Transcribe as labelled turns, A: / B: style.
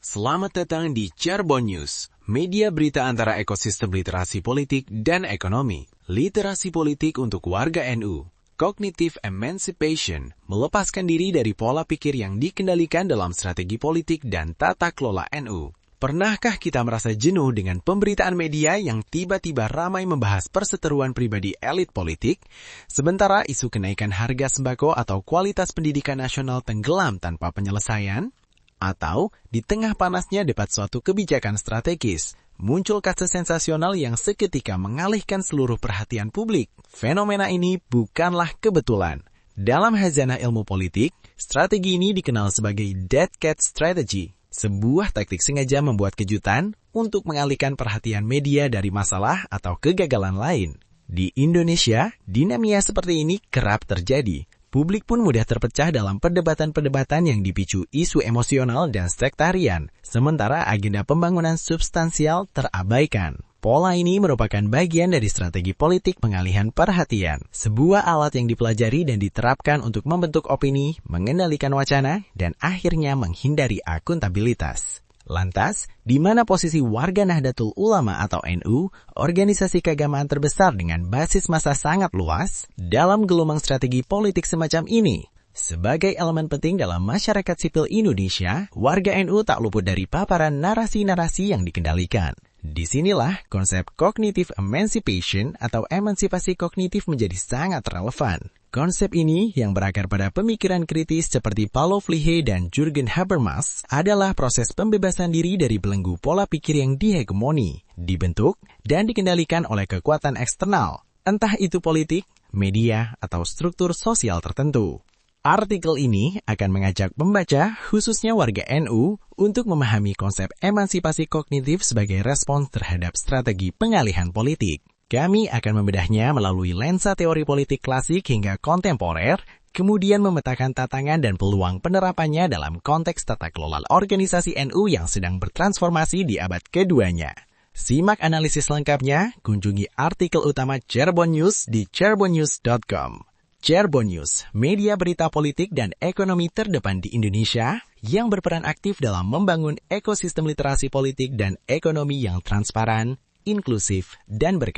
A: Selamat datang di Cirebon News, media berita antara ekosistem literasi politik dan ekonomi. Literasi politik untuk warga NU. Cognitive Emancipation, melepaskan diri dari pola pikir yang dikendalikan dalam strategi politik dan tata kelola NU. Pernahkah kita merasa jenuh dengan pemberitaan media yang tiba-tiba ramai membahas perseteruan pribadi elit politik, sementara isu kenaikan harga sembako atau kualitas pendidikan nasional tenggelam tanpa penyelesaian? Atau, di tengah panasnya debat suatu kebijakan strategis, muncul kasus sensasional yang seketika mengalihkan seluruh perhatian publik. Fenomena ini bukanlah kebetulan. Dalam khazanah ilmu politik, strategi ini dikenal sebagai dead cat strategy, sebuah taktik sengaja membuat kejutan untuk mengalihkan perhatian media dari masalah atau kegagalan lain. Di Indonesia, dinamika seperti ini kerap terjadi. Publik pun mudah terpecah dalam perdebatan-perdebatan yang dipicu isu emosional dan sektarian, sementara agenda pembangunan substansial terabaikan. Pola ini merupakan bagian dari strategi politik pengalihan perhatian, sebuah alat yang dipelajari dan diterapkan untuk membentuk opini, mengendalikan wacana, dan akhirnya menghindari akuntabilitas. Lantas, di mana posisi warga Nahdlatul Ulama atau NU, organisasi keagamaan terbesar dengan basis massa sangat luas, dalam gelombang strategi politik semacam ini? Sebagai elemen penting dalam masyarakat sipil Indonesia, warga NU tak luput dari paparan narasi-narasi yang dikendalikan. Disinilah konsep cognitive emancipation atau emansipasi kognitif menjadi sangat relevan. Konsep ini yang berakar pada pemikiran kritis seperti Paulo Freire dan Jürgen Habermas adalah proses pembebasan diri dari belenggu pola pikir yang dihegemoni, dibentuk, dan dikendalikan oleh kekuatan eksternal, entah itu politik, media, atau struktur sosial tertentu. Artikel ini akan mengajak pembaca, khususnya warga NU, untuk memahami konsep emansipasi kognitif sebagai respons terhadap strategi pengalihan politik. Kami akan membedahnya melalui lensa teori politik klasik hingga kontemporer, kemudian memetakan tantangan dan peluang penerapannya dalam konteks tata kelola organisasi NU yang sedang bertransformasi di abad keduanya. Simak analisis lengkapnya, kunjungi artikel utama Cirebon News di cirebonnews.com. Cirebon News, media berita politik dan ekonomi terdepan di Indonesia yang berperan aktif dalam membangun ekosistem literasi politik dan ekonomi yang transparan, inklusif, dan berkelanjutan.